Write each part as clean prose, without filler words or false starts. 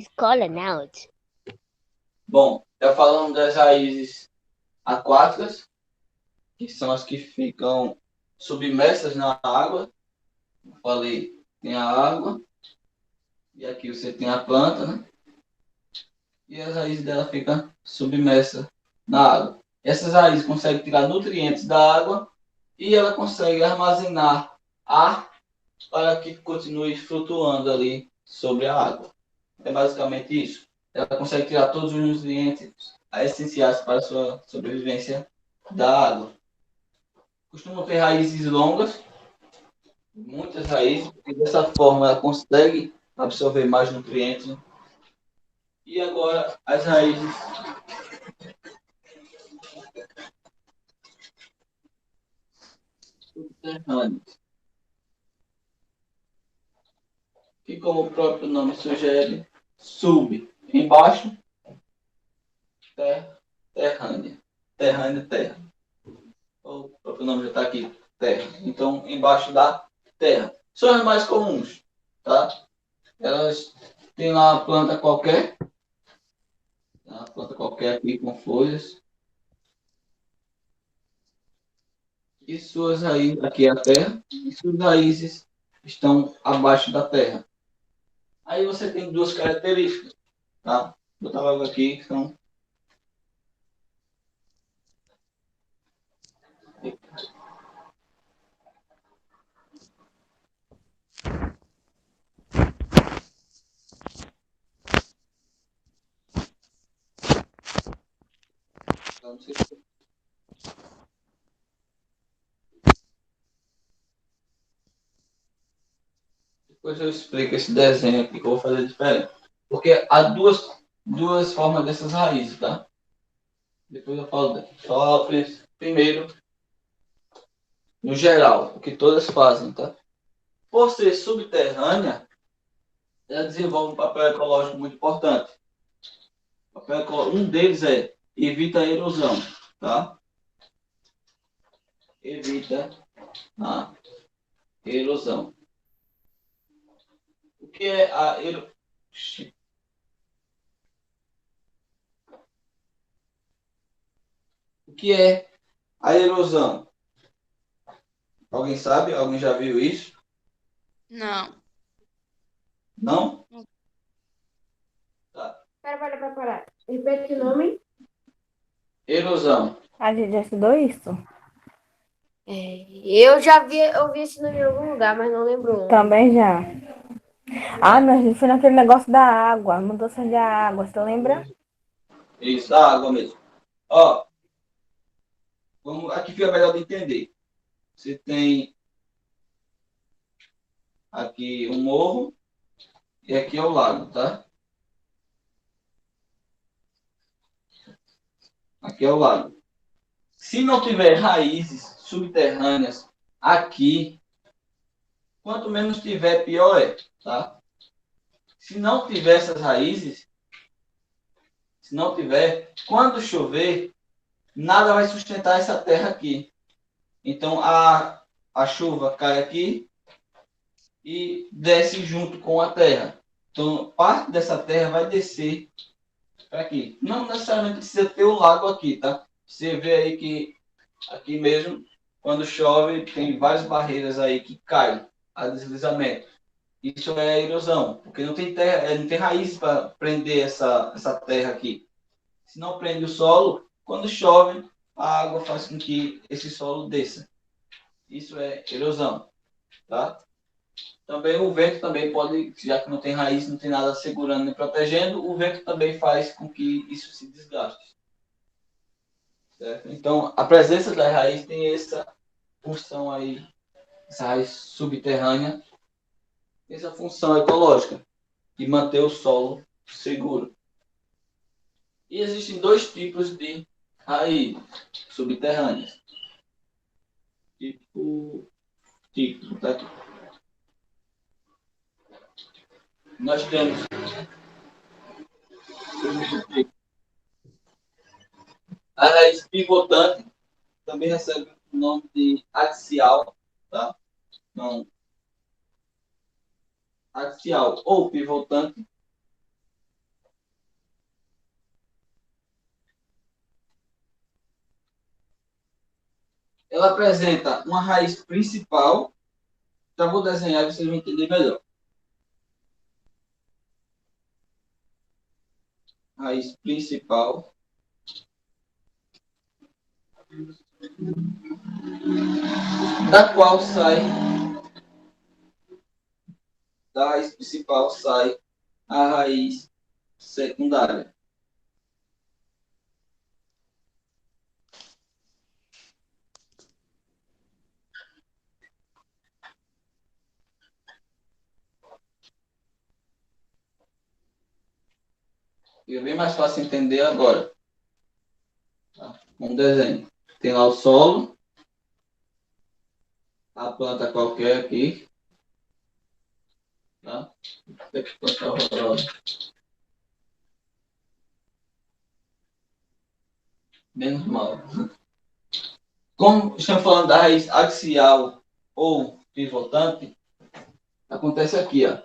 Escola Naut. Bom, já falamos das raízes aquáticas, que são as que ficam submersas na água. Eu falei, tem a água, e aqui você tem a planta, né? E as raízes dela ficam submersas na água. Essas raízes conseguem tirar nutrientes da água e ela consegue armazenar ar para que continue flutuando ali sobre a água. É basicamente isso. Ela consegue tirar todos os nutrientes essenciais para a sua sobrevivência da água. Costuma ter raízes longas, muitas raízes, e dessa forma ela consegue absorver mais nutrientes. E agora as raízes subterrâneas, que como o próprio nome sugere, sub, embaixo, terra, terrânea. Terrânea, terra. O próprio nome já está aqui, terra. Então, embaixo da terra. São as mais comuns, tá? Elas têm lá uma planta qualquer, uma planta qualquer aqui com folhas, e suas raízes, aqui é a terra, e suas raízes estão abaixo da terra. Aí você tem duas características, tá? Vou botar logo aqui, que são. Depois eu explico esse desenho aqui que eu vou fazer diferente. Porque há duas formas dessas raízes, tá? Depois eu falo dela. Só primeiro, no geral, o que todas fazem, tá? Por ser subterrânea, ela desenvolve um papel ecológico muito importante. Um deles é evita a erosão, tá? Evita a erosão. O que é a erosão? O que é a erosão? Alguém sabe? Alguém já viu isso? Não. Não? Tá. Para. Repete o nome. Erosão. A gente já estudou isso? Eu já ouvi esse nome em algum lugar, mas não lembro onde. Também já. Ah, não, a gente foi naquele negócio da água, mudança de água, você lembra? Isso, a água mesmo. Ó, aqui fica melhor de entender. Você tem aqui um morro e aqui é o lago, tá? Aqui é o lago. Se não tiver raízes subterrâneas aqui, quanto menos tiver, pior é, tá? Se não tiver essas raízes, se não tiver, quando chover, nada vai sustentar essa terra aqui. Então a chuva cai aqui e desce junto com a terra. Então parte dessa terra vai descer para aqui. Não necessariamente precisa ter o lago aqui, tá? Você vê aí que aqui mesmo, quando chove, tem várias barreiras aí que caem a deslizamento. Isso é erosão, porque não tem terra, não tem raiz para prender essa terra aqui. Se não prende o solo, quando chove, a água faz com que esse solo desça. Isso é erosão, tá? Também o vento também pode, já que não tem raiz, não tem nada segurando nem protegendo, o vento também faz com que isso se desgaste. Certo? Então, a presença da raiz tem essa função aí, essa raiz subterrânea, essa função ecológica, de manter o solo seguro. E existem dois tipos de raízes subterrâneas. Tipo, tá aqui. Nós temos a raiz pivotante, também recebe o nome de axial, tá? Então, axial ou pivotante ela apresenta uma raiz principal. Então, vou desenhar e vocês vão entender melhor. Raiz principal. Da qual sai, da raiz principal sai a raiz secundária. Fica bem mais fácil entender agora. Tá? Um desenho. Tem lá o solo, a planta qualquer aqui. Tá? Que planta horrorosa. Menos mal. Como estamos falando da raiz axial ou pivotante, acontece aqui, ó.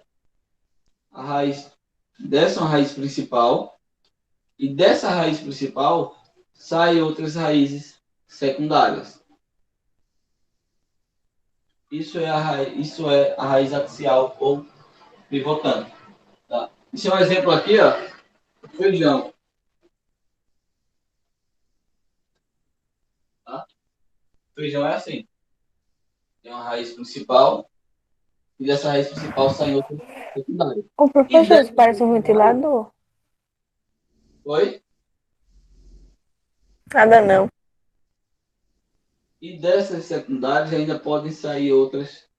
A raiz dessa é uma raiz principal e dessa raiz principal saem outras raízes secundárias. Isso é a raiz axial ou pivotante. Tá? Esse é um exemplo aqui, ó. Feijão. Tá? Feijão é assim. Tem uma raiz principal e dessa raiz principal saem outras secundárias. O professor, isso parece um ventilador. Oi? Nada não. E dessas secundárias ainda podem sair outras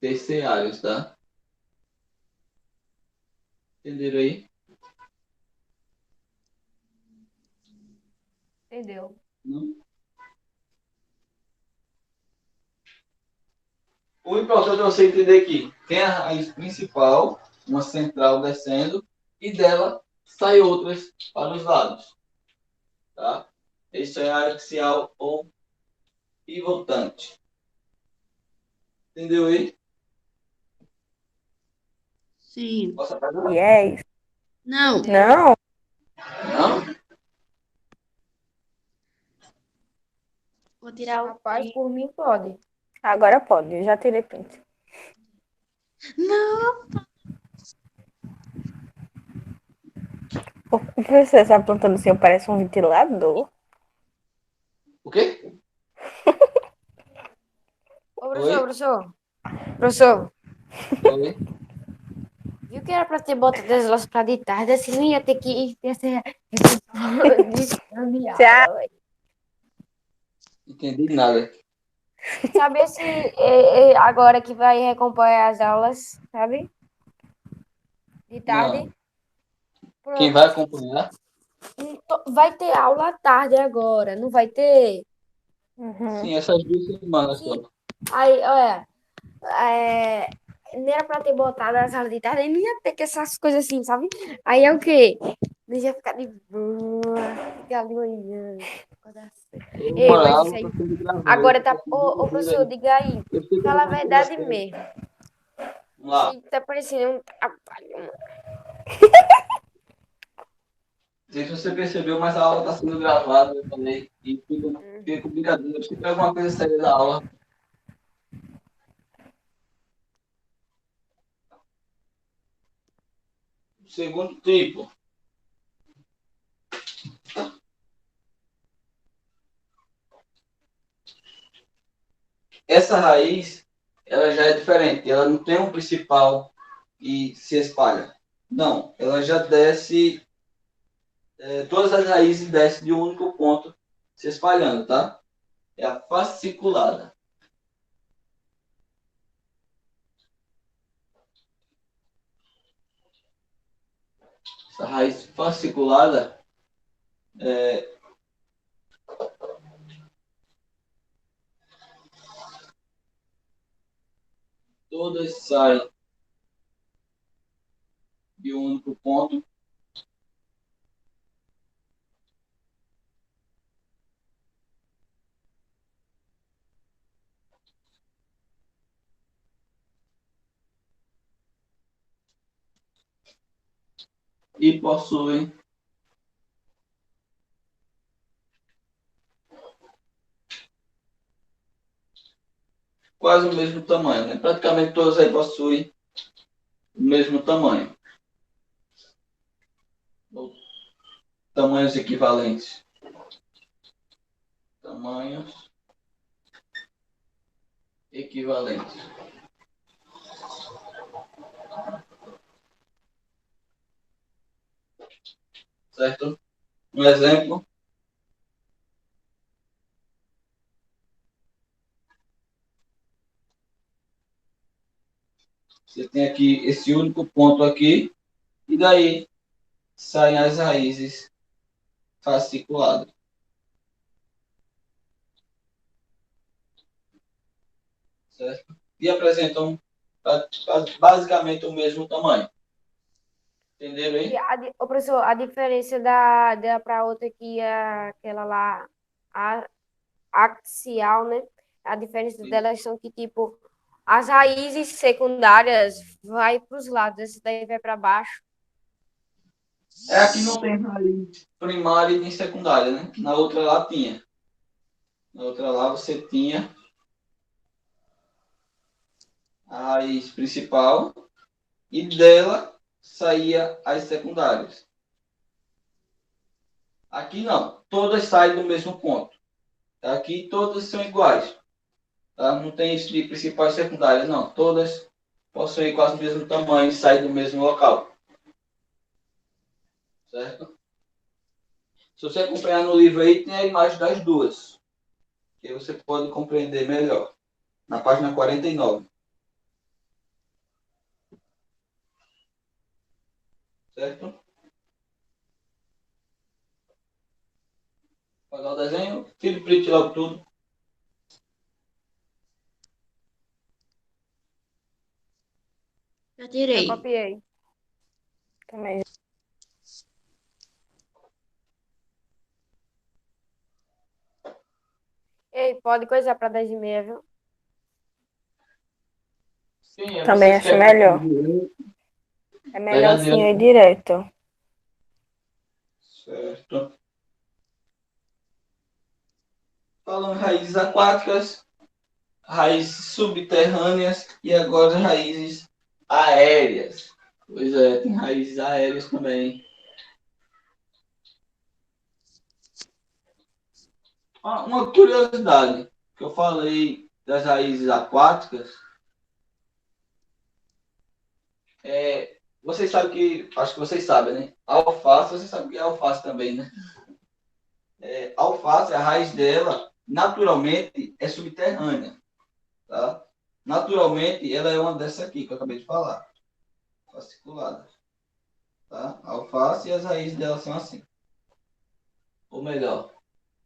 terciárias, tá? Entenderam aí? Entendeu? Não? O importante é você entender que tem a raiz principal, uma central descendo, e dela saem outras para os lados. Tá? Isso é axial ou pivotante. Entendeu aí? Sim. Posso apagar? Yes. Não. Não? Não? Vou tirar o. Rapaz, por mim pode. Agora pode, eu já tirei print. Não. O professor, essa planta do senhor parece um ventilador. O quê? Ô, Oi? professor. Professor, Oi? viu que era pra ter botado as aulas pra de tarde, assim não ia ter que ter essa de Tchau. aula, velho. Entendi nada. Saber se agora que vai recompor as aulas, sabe? De tarde. Não. Quem Pronto. vai acompanhar? Vai ter aula à tarde agora, não vai ter? Uhum. Sim, essas 2 semanas só. Aí, olha, não era pra ter botado as aulas de tarde, aí não ia ter que essas coisas assim, sabe? Aí é o quê? Não ia ficar de boa, ficar ali olhando. Ô, Ei, mas moral, isso tá aí. sendo gravado. Agora tá. Tá sendo Ô, desenvolvido professor, aí. diga aí. Eu sei que eu Fala a vou verdade conversar. mesmo. Vamos lá. Isso aí tá parecendo um trabalho, mano. Não sei se você percebeu, mas a aula está sendo gravada, eu falei. E fica com brincadeira. Se tiver alguma coisa séria da aula. Segundo tipo. Essa raiz, ela já é diferente. Ela não tem um principal e se espalha. Não, ela já desce. Todas as raízes descem de um único ponto se espalhando, tá? É a fasciculada. Essa raiz fasciculada todas saem de um único ponto. E possuem quase o mesmo tamanho, né? Praticamente todas aí possuem o mesmo tamanho. Ou tamanhos equivalentes. Tamanhos equivalentes. Certo? Um exemplo. Você tem aqui esse único ponto aqui, e daí saem as raízes fasciculadas. Certo? E apresentam basicamente o mesmo tamanho. Entenderam E aí? ô, professor, a diferença dela para outra que é aquela lá, a axial, né? A diferença delas são que, tipo, as raízes secundárias vai para os lados, esse daí vai para baixo. É, aqui não tem raiz primária e nem secundária, né? Na outra lá tinha. Na outra lá você tinha a raiz principal e dela saía as secundárias. Aqui não, todas saem do mesmo ponto. Aqui todas são iguais. Tá? Não tem isso de principal e secundária, não. Todas possuem quase o mesmo tamanho e saem do mesmo local. Certo? Se você acompanhar no livro aí, tem a imagem das duas. Que você pode compreender melhor. Na página 49. Certo? Pagar o desenho, tira print logo tudo. Já Eu tirei. copiei. Também. Ei, pode coisar para 10h30, viu? Sim, é Também vocês acho querem melhor. É melhor pegar assim ir direto. direto. Certo. Falando raízes aquáticas, raízes subterrâneas e agora raízes aéreas. Pois é, tem raízes aéreas também. Uma curiosidade, que eu falei das raízes aquáticas, vocês sabem que, acho que vocês sabem, né? Alface, vocês sabem que é alface também, né? Alface, a raiz dela, naturalmente, é subterrânea, tá? Naturalmente, ela é uma dessa aqui que eu acabei de falar, fasciculada, tá? A alface e as raízes dela são assim. Ou melhor,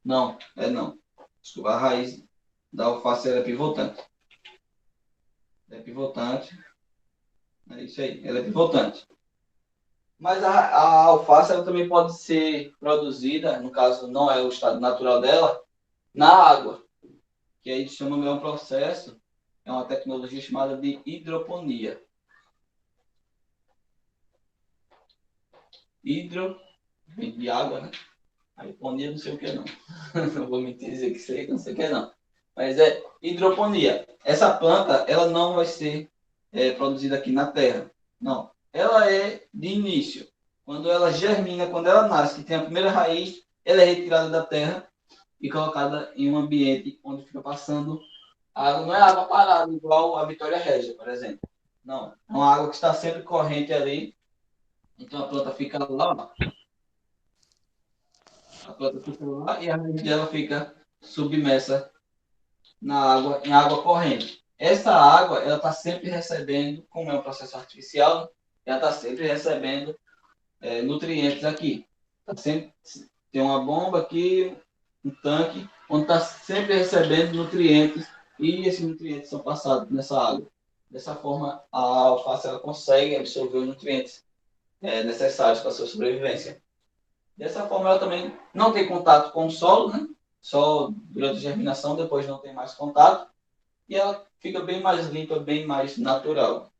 não, não. Desculpa, a raiz da alface ela é pivotante. É pivotante, é isso aí, ela é pivotante. Mas a alface ela também pode ser produzida, no caso não é o estado natural dela, na água, que aí chama é um processo, é uma tecnologia chamada de hidroponia. Hidro, vem de água, né? Aí ponia não sei o que não. Não vou mentir dizer que sei, não sei o que não. Mas é hidroponia. Essa planta, ela não vai ser produzida aqui na Terra. Não. Ela é de início. Quando ela germina, quando ela nasce, que tem a primeira raiz, ela é retirada da Terra e colocada em um ambiente onde fica passando água. Não é água parada, igual a Vitória Régia, por exemplo. Não. É uma água que está sempre corrente ali. Então a planta fica lá, ó. A planta fica lá e a raiz dela fica submersa na água, em água corrente. Essa água, ela está sempre recebendo, como é um processo artificial, ela está sempre recebendo nutrientes aqui. Tá sempre, tem uma bomba aqui, um tanque, onde está sempre recebendo nutrientes e esses nutrientes são passados nessa água. Dessa forma, a alface ela consegue absorver os nutrientes necessários para a sua sobrevivência. Dessa forma, ela também não tem contato com o solo, né? Só durante a germinação, depois não tem mais contato. E ela fica bem mais limpa, bem mais natural.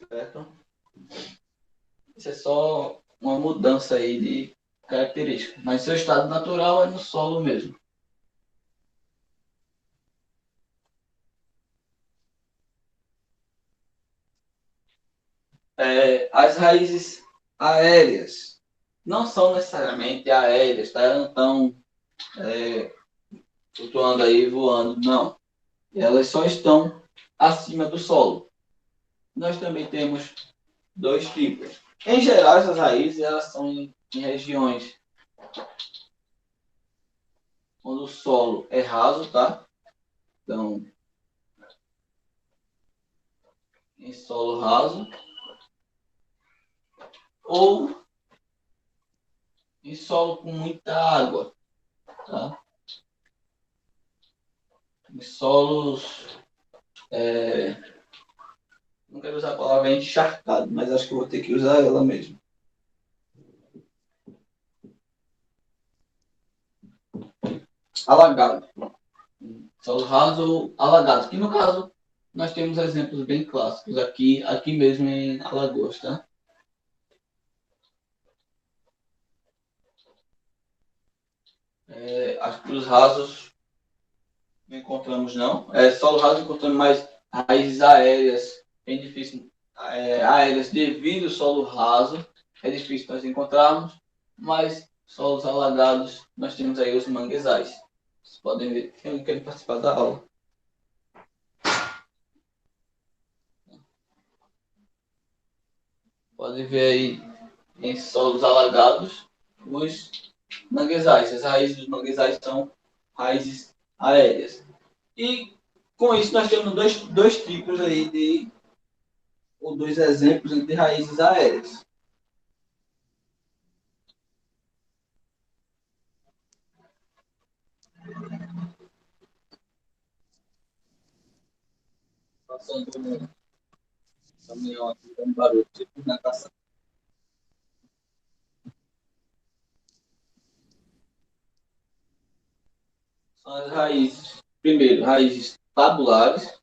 Certo? Isso é só uma mudança aí de característica. Mas seu estado natural é no solo mesmo. As raízes aéreas não são necessariamente aéreas, tá? Elas não estão flutuando aí, voando, não. Elas só estão acima do solo. Nós também temos dois tipos. Em geral, essas raízes elas são em regiões onde o solo é raso, tá? Então, em solo raso ou em solo com muita água, tá? Em solos, não quero usar a palavra encharcado, mas acho que eu vou ter que usar ela mesmo. Alagado. Solo raso ou alagado. Que no caso, nós temos exemplos bem clássicos aqui mesmo em Alagoas, tá? Acho que os rasos não encontramos, não. Solo raso encontramos mais raízes aéreas, bem difícil. Aéreas devido ao solo raso, é difícil nós encontrarmos, mas solos alagados, nós temos aí os manguezais. Vocês podem ver, quem quer participar da aula. Pode ver aí em solos alagados os manguezais. As raízes dos manguezais são raízes aéreas. E com isso nós temos dois tipos aí ou dois exemplos de raízes aéreas. Passando um caminhão aqui com barulho, tipo natação. São as raízes, primeiro, raízes tabulares.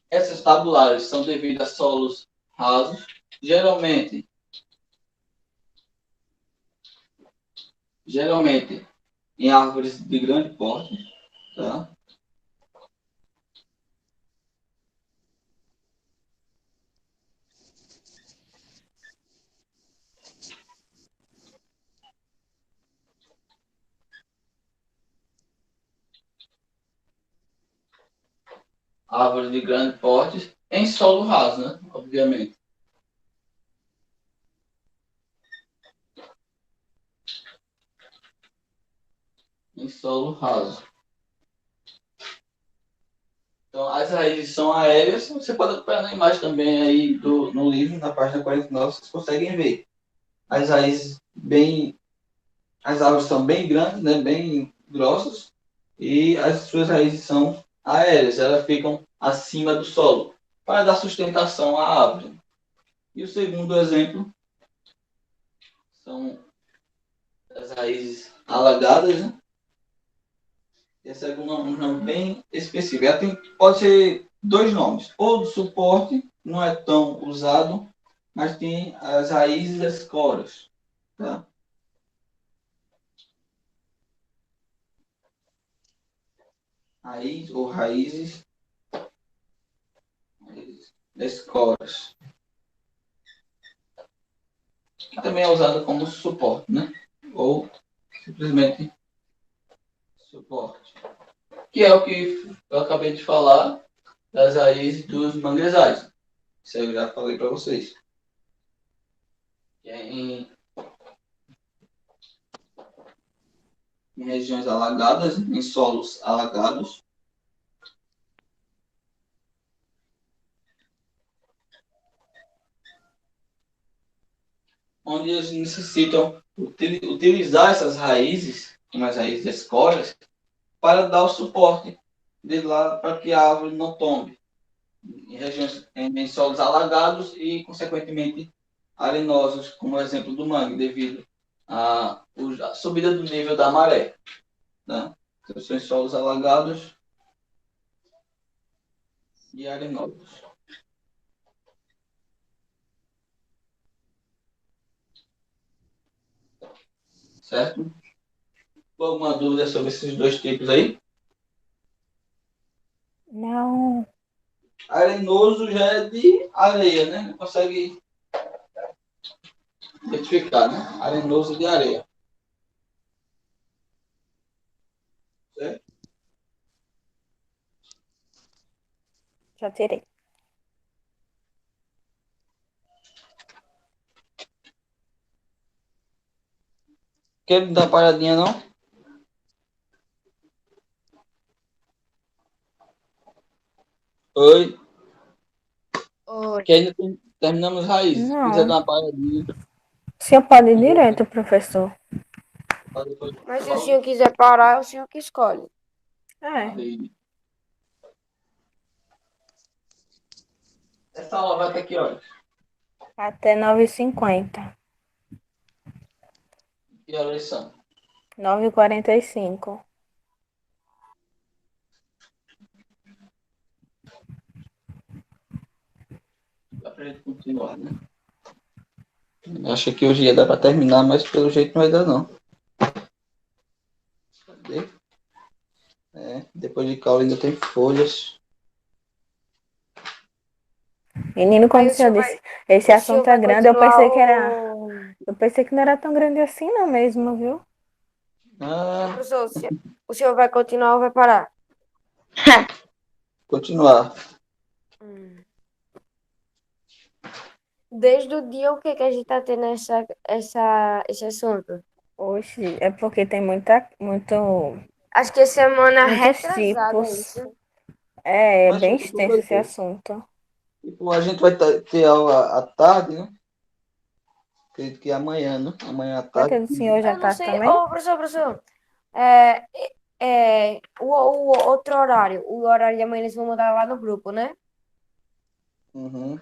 Essas tabulares são devidas a solos rasos, geralmente em árvores de grande porte, tá? Árvores de grande porte em solo raso, né? Obviamente. Em solo raso. Então, as raízes são aéreas. Você pode acompanhar na imagem também aí no livro, na página 49, vocês conseguem ver. As raízes as árvores são bem grandes, né? Bem grossas, e as suas raízes são aéreas. Elas ficam acima do solo para dar sustentação à árvore. E o segundo exemplo são as raízes alagadas, né? Esse é um nome bem específico. Ela pode ser dois nomes. Ou do suporte, não é tão usado, mas tem as raízes das coras. Tá? Raiz ou raízes das coras. Que também é usado como suporte, né? Ou simplesmente suporte. Que é o que eu acabei de falar das raízes dos manguezais. Isso eu já falei para vocês. Que é em regiões alagadas, em solos alagados. Onde eles necessitam utilizar essas raízes, como as raízes das coras, para dar o suporte de lá para que a árvore não tombe. Em regiões em solos alagados e, consequentemente, arenosos, como o exemplo do mangue, devido à subida do nível da maré. Né? Então, são solos alagados e arenosos. Certo? Alguma dúvida sobre esses dois tipos aí? Não. Arenoso já é de areia, né? Não consegue identificar, né? Arenoso de areia. Certo? Já tirei. Quer me dar paradinha, não? Oi. Oi. Que ainda terminamos raízes. Se quiser Não. dar uma paradinha, O senhor pode ir direto, professor. para depois Mas se o senhor quiser parar, é o senhor que escolhe. É. Essa aula vai até que horas? Até 9h50. Que horas são? 9h45. Dá pra gente continuar, né? Acho que hoje ia dar para terminar, mas pelo jeito não vai dar, não. Cadê? Depois de caule ainda tem folhas. Menino, quando Aí o senhor disse, esse o senhor assunto é vai grande, eu continuar pensei que era. o. Eu pensei que não era tão grande assim, não mesmo, viu? Ah, Professor, o senhor vai continuar ou vai parar? continuar. Hum. Desde o dia o que que a gente tá tendo esse assunto? Oxe, é porque tem muito, Acho que é semana muitos retrasada, é tipos. isso. É Mas bem foi tipo, extenso esse assunto. a gente vai ter aula à tarde, né? Acredito que amanhã, né? Amanhã à Vai tarde. ter do senhor já Eu não tá sei. também? Ô, professor. É, o outro horário. O horário de amanhã eles vão mudar lá no grupo, né? Uhum.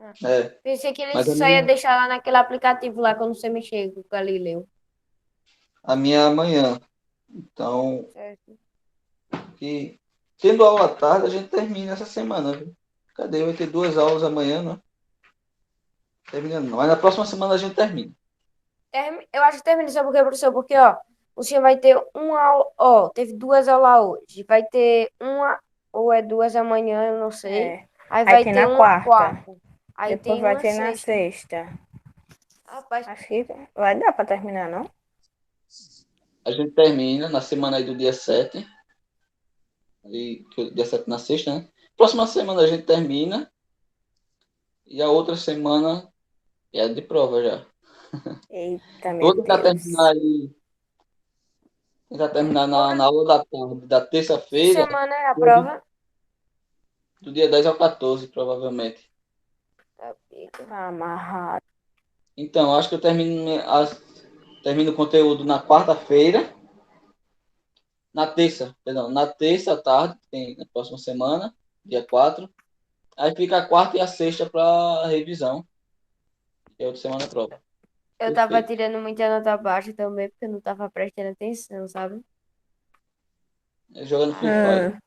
Ah. É. Pensei que eles Mas só iam deixar lá naquele aplicativo lá quando você mexer com o Galileu. a minha é amanhã. Então, Certo. que tendo aula à tarde, a gente termina essa semana, viu? Cadê? Vai ter 2 aulas amanhã, né? Terminando não. Mas na próxima semana a gente termina. Eu acho que termina, sabe por quê, professor? Porque, ó, o senhor vai ter uma aula, ó, teve 2 aulas hoje, vai ter uma, ou é 2 amanhã, eu não sei. É. Aí Aí vai tem ter na uma quarta. quarta. Aí Depois tem vai uma ter na sexta. sexta. Rapaz, Acho que vai dar pra terminar, não? A gente termina na semana aí do dia 7. Aí, que o dia 7 na sexta, né? Próxima semana a gente termina. E a outra semana é a de prova já. Eita, Vou meu tentar Deus. terminar aí. Tentar terminar ô, na aula da tarde, da que terça-feira, semana é a prova? do dia 10 ao 14, provavelmente. Tá, pica. Tá amarrado. Então, acho que eu termino o conteúdo na quarta-feira. Na terça à tarde, tem na próxima semana, dia 4. Aí fica a quarta e a sexta para revisão, que é outra semana a prova. Eu tava Perfeito. tirando muita nota baixa também, porque eu não tava prestando atenção, sabe? Jogando Free Fire.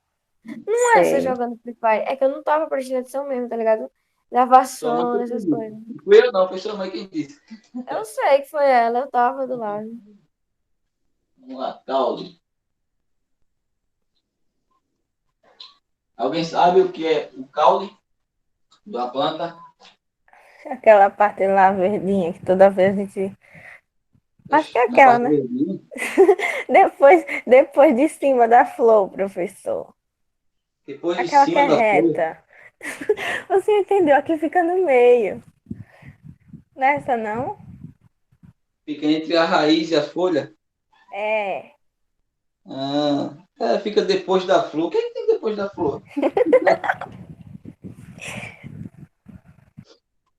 Hum, Não é só sei. jogando Free Fire, é que eu não tava prestando atenção mesmo, tá ligado? Gravação, Sua mãe que essas disse. coisas. Não fui eu não, foi sua mãe quem disse. Eu sei que foi ela, eu tava do lado. Vamos lá, caule. Alguém sabe o que é o caule da planta? Aquela parte lá verdinha que toda vez a gente. Acho que é Na aquela, parte né? verdinha. Depois de cima da flor, professor. Depois de Aquela que cima é da flor, reta. Você entendeu? Aqui fica no meio. Nessa não? fica entre a raiz e a folha. É. Fica depois da flor. O que é que tem depois da flor?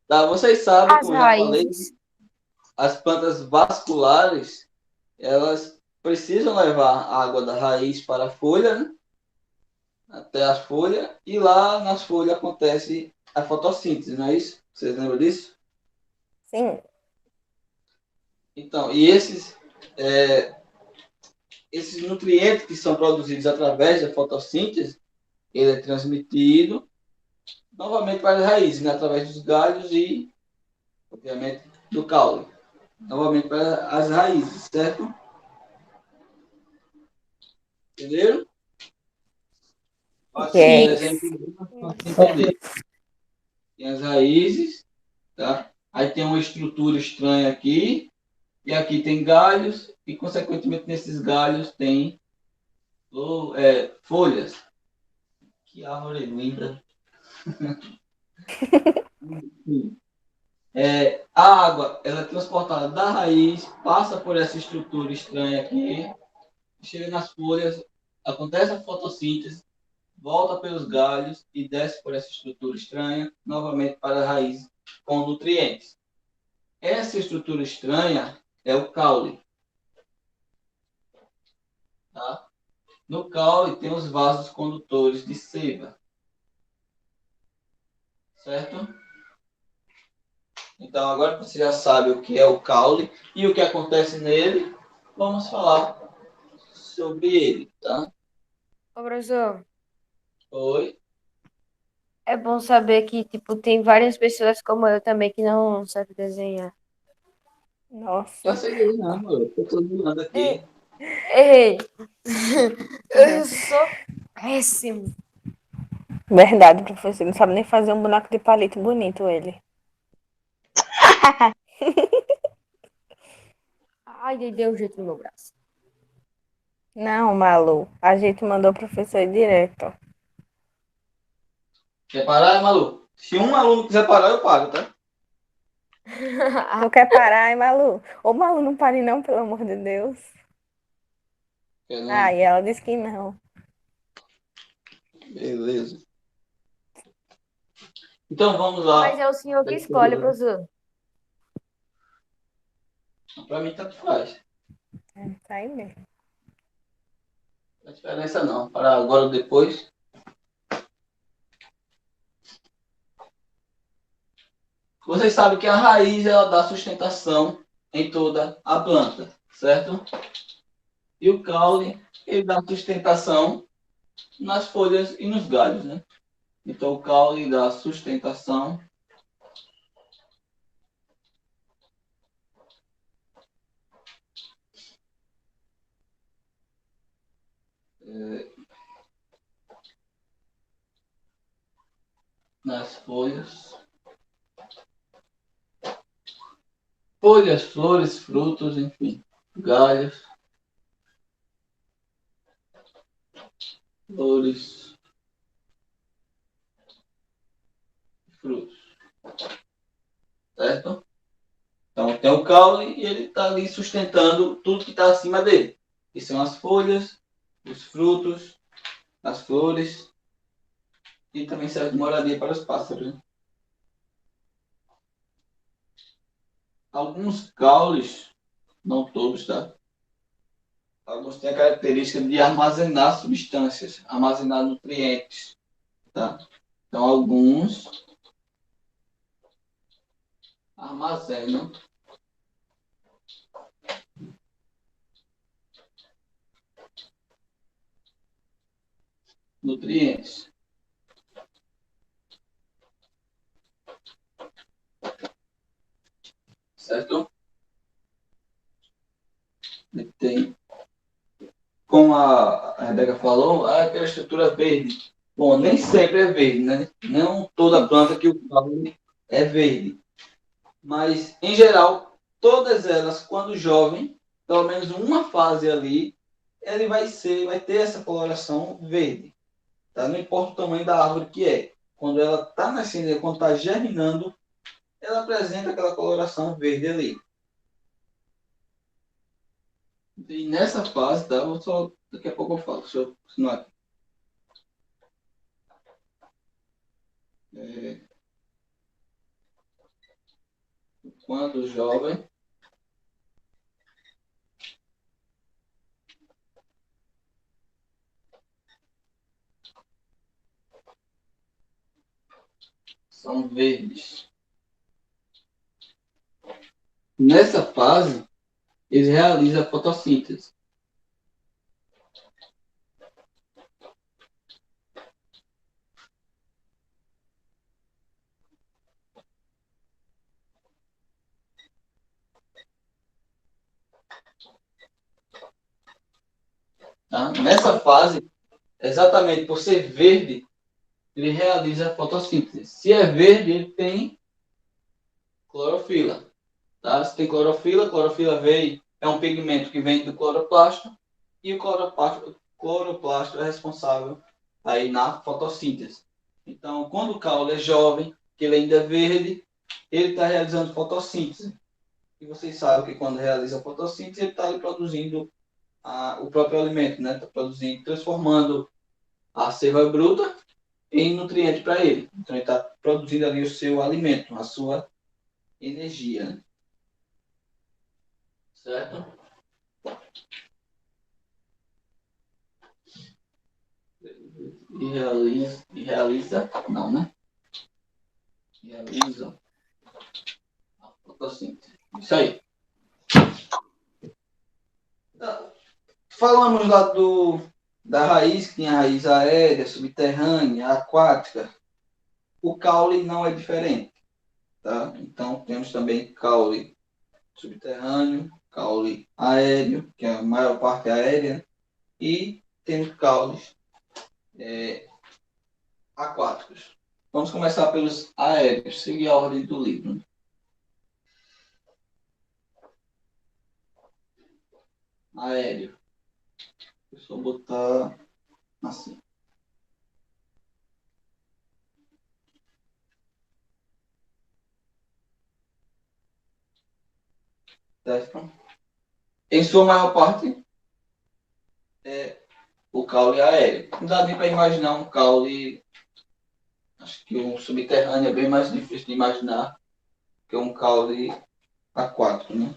Tá, vocês sabem, As como eu já falei, raízes. as plantas vasculares, elas precisam levar a água da raiz para a folha, né? Até a folha, e lá nas folhas acontece a fotossíntese, não é isso? Vocês lembram disso? Sim. Então, é, esses nutrientes que são produzidos através da fotossíntese, ele é transmitido novamente para as raízes, né? Através dos galhos e, obviamente, do caule. Novamente para as raízes, certo? Entenderam? Que é Assim, isso? exemplo para você entender. Tem as raízes, tá? Aí tem uma estrutura estranha aqui, e aqui tem galhos, e consequentemente nesses galhos tem folhas. Que árvore linda. Sim. A água, ela é transportada da raiz, passa por essa estrutura estranha aqui, chega nas folhas, acontece a fotossíntese, volta pelos galhos e desce por essa estrutura estranha, novamente para a raiz com nutrientes. Essa estrutura estranha é o caule. Tá? No caule tem os vasos condutores de seiva. Certo? Então, agora que você já sabe o que é o caule e o que acontece nele, vamos falar sobre ele, tá? Ô, professor, Oi. é bom saber que, tipo, tem várias pessoas como eu também que não sabem desenhar. Já Nossa. sei desenhar, eu tô todo mundo aqui. Ei, ei, eu sou péssimo. Verdade, professor. Não sabe nem fazer um boneco de palito bonito, ele. Ai, dei um jeito no meu braço. Não, Malu. A gente mandou o professor ir direto. Quer parar, Malu? Se um aluno quiser parar, eu paro, tá? Tu quer parar, hein, Malu? Ô, Malu, não pare não, pelo amor de Deus. Quer Ah, não? e ela disse que não. Beleza. Então vamos Mas lá. é o senhor que escolhe, professor. Para mim, tanto faz. Tá aí mesmo. Não tem diferença não. Para agora ou depois. Vocês sabem que a raiz ela dá sustentação em toda a planta, certo? E o caule ele dá sustentação nas folhas e nos galhos, né? Então o caule dá sustentação nas folhas, flores, frutos, enfim, galhos, flores, frutos, certo? Então tem o caule e ele está ali sustentando tudo que está acima dele. Que são as folhas, os frutos, as flores e também serve de moradia para os pássaros, né? Alguns caules, não todos, tá? Alguns têm a característica de armazenar substâncias, armazenar nutrientes, tá? Então alguns armazenam nutrientes, certo? E tem, como a Rebeca falou, aquela estrutura verde. Bom, nem sempre é verde, né? Não toda planta que o caule é verde. Mas, em geral, todas elas, quando jovem, pelo menos uma fase ali, ele vai ter essa coloração verde. Tá? Não importa o tamanho da árvore que é. Quando ela está nascendo, quando está germinando, ela apresenta aquela coloração verde ali. E nessa fase, tá? Daqui a pouco eu falo. Deixa eu continuar aqui. É, quando jovem, são verdes. Nessa fase, eles realizam a fotossíntese. Tá? Nessa fase, exatamente por ser verde, ele realiza a fotossíntese. Se é verde, ele tem clorofila. Tá? Se tem clorofila, é um pigmento que vem do cloroplasto, e o cloroplasto é responsável aí na fotossíntese. Então, quando o caule é jovem, que ele ainda é verde, ele está realizando fotossíntese. E vocês sabem que quando realiza a fotossíntese, ele está produzindo o próprio alimento, né? Está produzindo, transformando a seiva bruta em nutriente para ele. Então, ele está produzindo ali o seu alimento, a sua energia, né? Certo? Não, né? Realiza a fotossíntese. Isso aí. Falamos lá da raiz, que tem a raiz aérea, subterrânea, aquática. O caule não é diferente, tá? Então, temos também caule subterrâneo, caule aéreo, que é a maior parte aérea, e temos caules aquáticos. Vamos começar pelos aéreos, seguir a ordem do livro. Aéreo. Deixa eu botar assim. Certo? Em sua maior parte, é o caule aéreo. Não dá nem para imaginar um caule. Acho que um subterrâneo é bem mais difícil de imaginar que um caule aquático, né?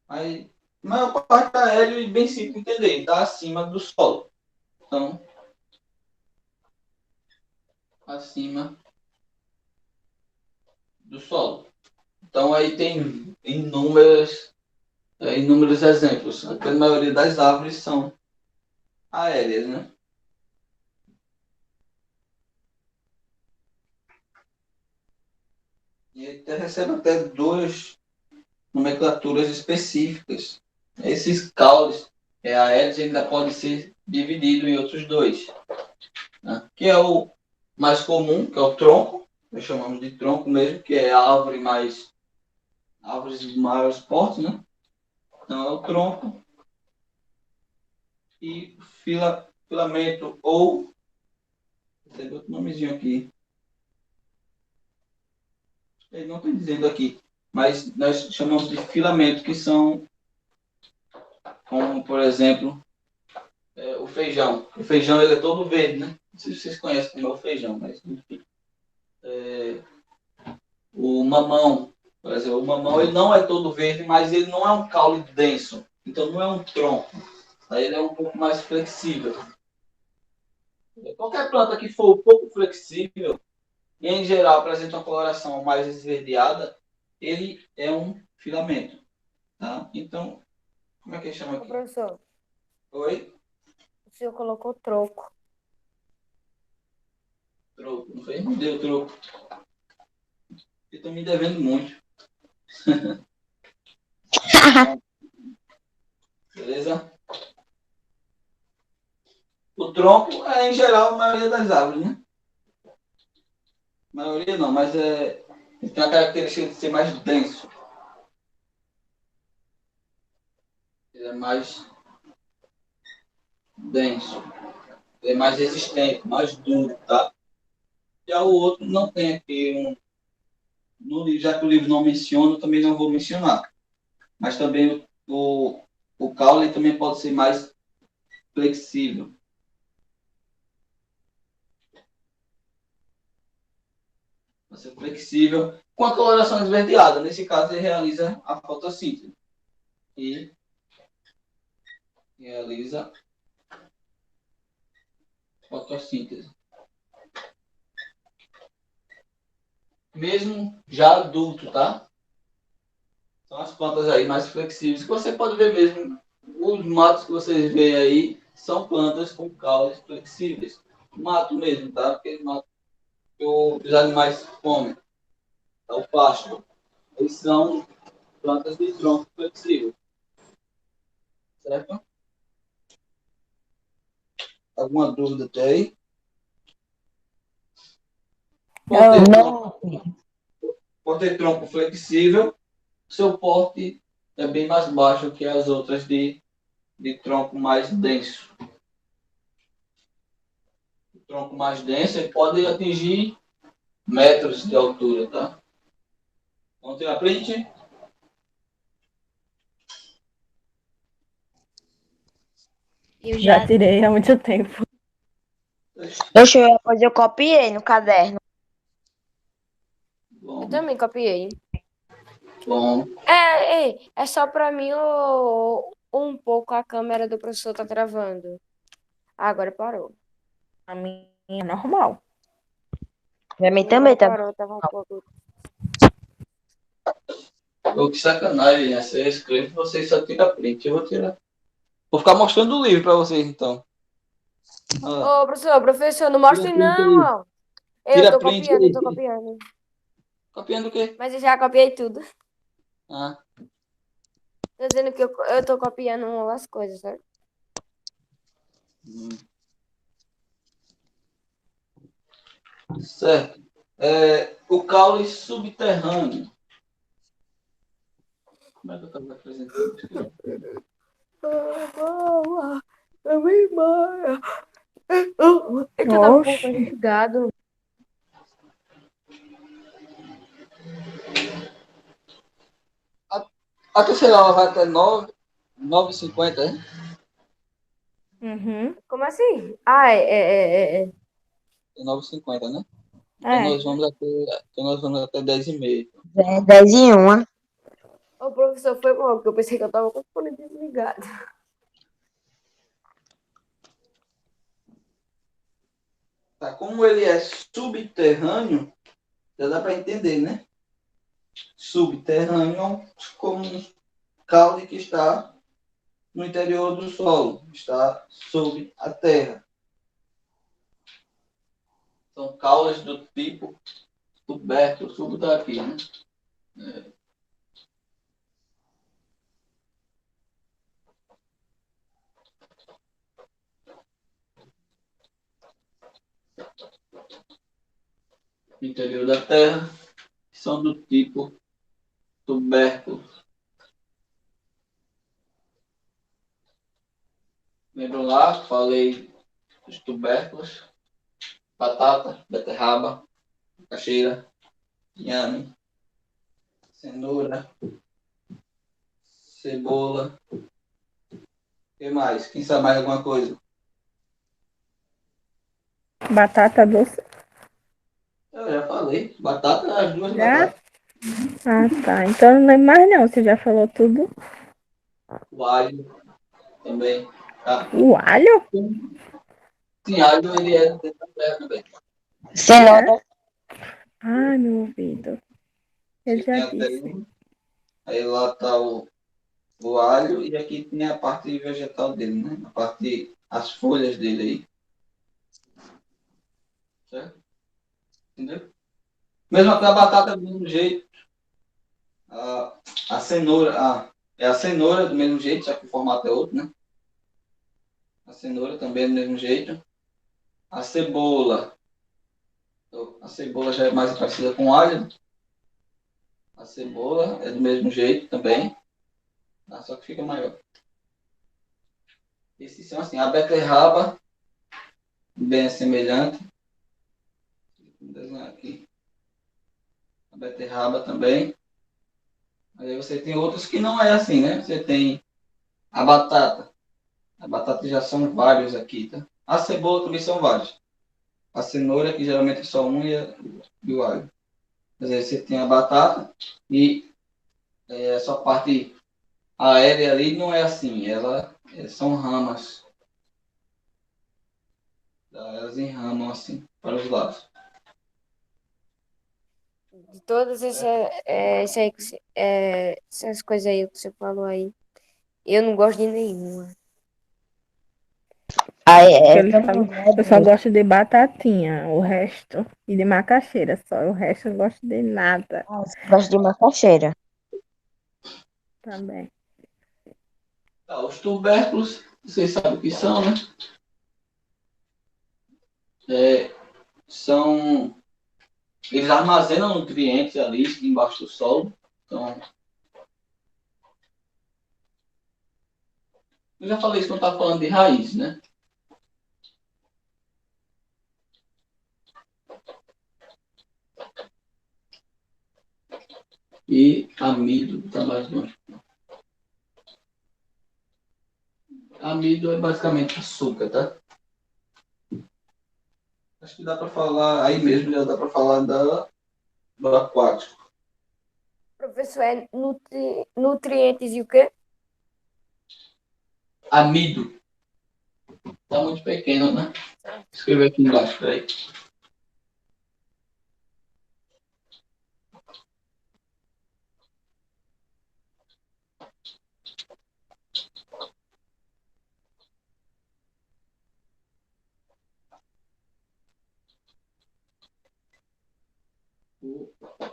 Mas a maior parte é aéreo e bem simples de entender, está acima do solo. Então, acima do solo. Então, aí tem inúmeros exemplos. A grande maioria das árvores são aéreas, né? E ele recebe até duas nomenclaturas específicas. Esses caules aéreos ainda podem ser divididos em outros dois, né? Que é o mais comum, que é o tronco, nós chamamos de tronco mesmo, que é a árvores de maiores portes, né? Então é o tronco e filamento ou tem outro nomezinho aqui. Ele não está dizendo aqui, mas nós chamamos de filamento, que são como, por exemplo, o feijão. O feijão ele é todo verde, né? Não sei se vocês conhecem como é o feijão, mas enfim. O mamão, por exemplo, o mamão ele não é todo verde, mas ele não é um caule denso. Então não é um tronco. Aí ele é um pouco mais flexível. Qualquer planta que for um pouco flexível, e em geral apresenta uma coloração mais esverdeada, ele é um filamento. Tá? Então, como é que chama aqui? Professor, Oi? o senhor colocou troco. Troco. Não foi? Não deu troco. Eu estou me devendo muito. Beleza? O tronco é, em geral, a maioria das árvores, né? Maioria não, mas ele tem a característica de ser mais denso. Ele é mais denso. Ele é mais resistente, mais duro, tá? Já o outro não tem aqui no livro, já que o livro não menciona, eu também não vou mencionar. Mas também o caule também pode ser mais flexível. Pode ser flexível com a coloração esverdeada. Nesse caso, ele realiza a fotossíntese. E realiza fotossíntese. Mesmo já adulto, tá? São as plantas aí mais flexíveis. Você pode ver mesmo, os matos que vocês veem aí são plantas com caules flexíveis. Mato mesmo, tá? Aquele mato que os animais comem. É o pasto. Eles são plantas de tronco flexível. Certo? alguma dúvida até aí? Eu Por ter tronco flexível, seu porte é bem mais baixo que as outras de tronco mais denso. O tronco mais denso ele pode atingir metros de altura, tá? Vamos ter a print? Eu já já. tirei há muito tempo. Pois eu copiei no caderno. Eu Bom, também copiei. bom. É só pra mim ou um pouco a câmera do professor tá travando? Ah, agora parou. A minha é normal. Pra mim Agora também tá. parou, tava um pouco. Pô, que sacanagem, né? Você escreve, você só tira print. Eu vou tirar. Vou ficar mostrando o livro para vocês, então. Ah, Ô, professor, não tira mostre print aí. não. Eu Tira tô print copiando, eu aí. tô copiando. Copiando o quê? Mas eu já copiei tudo. Ah, Tô dizendo que eu tô copiando as coisas, sabe? hum. Certo. O caule subterrâneo. Como é que eu estava apresentando isso? Eu vou embora. É que eu tava um pouco Oxi. instigado. A terceira aula vai até 9h50, hein? Uhum. Como assim? Ah, é. É 9h50, né? Então É. nós vamos até 10h30. É 10h01. O professor foi mal, porque eu pensei que eu tava com o fone desligado. Tá, como ele é subterrâneo, já dá para entender, né? Subterrâneo como um caule que está no interior do solo, está sob a terra. São caules do tipo tubérculo, tubo daqui, né? No interior da terra, são do tipo tubérculo. Lembram lá? Falei dos tubérculos: batata, beterraba, macaxeira, inhame, cenoura, cebola. O que mais? Quem sabe mais alguma coisa? Batata doce. Eu já falei. Batata, as duas Já? batatas. Ah, tá. Então não lembro mais não. Você já falou tudo. O alho também. Tá? O alho? Sim, alho ele é dentro da terra também. Cenoura. Ai, meu ouvido. Ele Você já tem a disse. terra, aí lá tá o alho e aqui tem a parte vegetal dele, né? A parte, as folhas dele aí. Certo? Entendeu? Mesmo que a batata do mesmo jeito. A cenoura, é a cenoura do mesmo jeito, só que o formato é outro, né? A cenoura também é do mesmo jeito. A cebola. A cebola já é mais parecida com alho. A cebola é do mesmo jeito também, tá? Só que fica maior. Esses são assim, a beterraba, bem semelhante. Vou desenhar aqui. A beterraba também. Aí você tem outros que não é assim, né? Você tem a batata. A batata já são vários aqui, tá? A cebola também são vários. A cenoura, que geralmente é só um, e o alho. Mas aí você tem a batata e essa parte aérea ali não é assim. São ramas. Tá? Elas enramam assim para os lados. De todas essas coisas aí que você falou aí, eu não gosto de nenhuma. Aí Porque é ele também, falou, né? eu só gosto de batatinha, o resto. E de macaxeira só. O resto eu não gosto de nada Gosto de macaxeira. também. Tá, os tubérculos, vocês sabem o que são, né? é, são... Eles armazenam nutrientes ali embaixo do solo. Então, eu já falei isso quando estava falando de raiz, né? E amido está mais longe. Amido é basicamente açúcar, tá? Acho que dá para falar, aí mesmo já dá para falar do aquático. Professor, é nutrientes e o quê? Amido. Tá muito pequeno, né? Vou escrever aqui embaixo, peraí.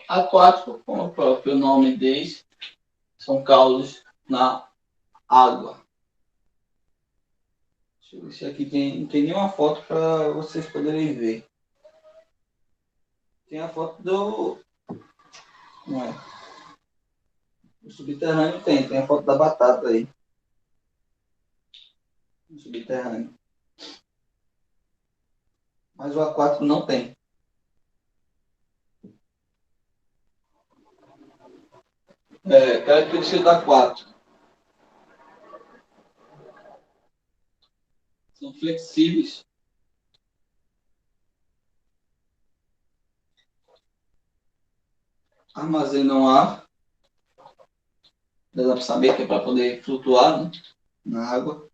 Aquático, como o próprio nome diz, são causos na água. Deixa eu ver se aqui tem nenhuma foto para vocês poderem ver. Tem a foto do... Não é? O subterrâneo tem a foto da batata aí. O subterrâneo. Mas o aquático não tem. Característica do aquático. São flexíveis. Armazenam ar. Dá para saber que é para poder flutuar, né, na água.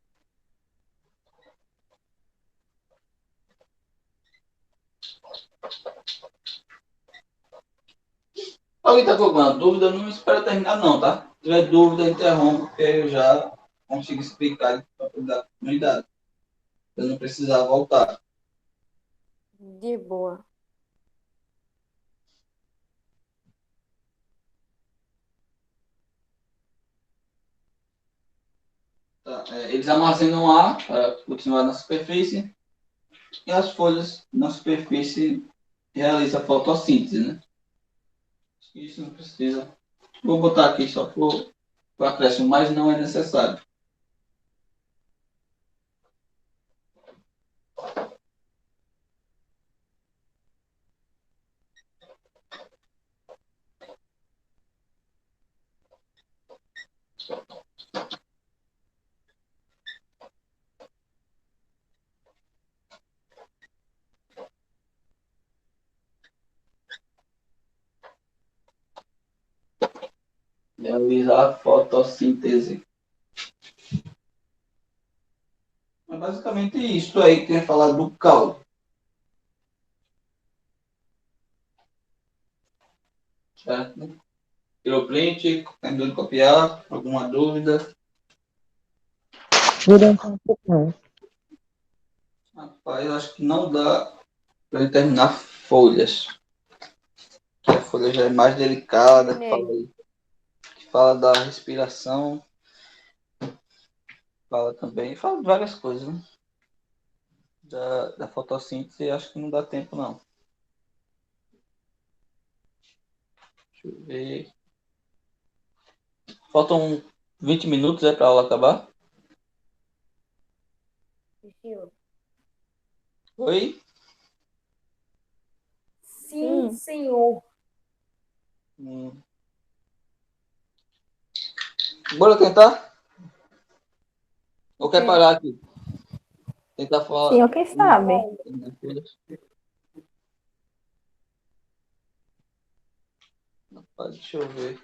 Alguém está com alguma dúvida? Não espera terminar não, tá? Se tiver dúvida, interrompa, porque eu já consigo explicar para dar continuidade. Eu não precisar voltar. De boa. Tá? Eles armazenam ar para continuar na superfície e as folhas na superfície realizam a fotossíntese, né? Isso não precisa. Vou botar aqui só para o acréscimo, mas não é necessário. Realizar a fotossíntese. É basicamente isso aí que eu ia falar do caule. Certo? Tirou print, terminou de copiar, alguma dúvida? Não. Rapaz, eu acho que não dá para terminar folhas. A folha já é mais delicada, que fala da respiração, fala de várias coisas, né? Da fotossíntese, acho que não dá tempo, não. Deixa eu ver. Faltam 20 minutos, para a aula acabar? Senhor. Oi? Sim, senhor. Bora tentar? Ou quer parar aqui? Tentar falar. Sim, quem sabe? Deixa eu ver.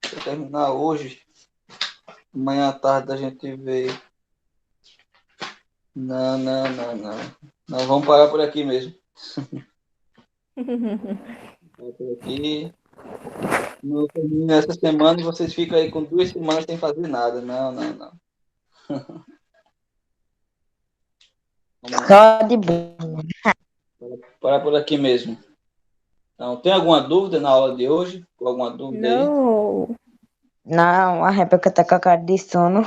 Se eu terminar hoje, amanhã à tarde a gente vê. Não. Nós vamos parar por aqui mesmo. Por aqui. Não termino essa semana e vocês ficam aí com 2 semanas sem fazer nada. Não. Só de boa. Parar por aqui mesmo. Então, tem alguma dúvida na aula de hoje? Alguma dúvida aí? Não. Não, a Rebeca tá com a cara de sono.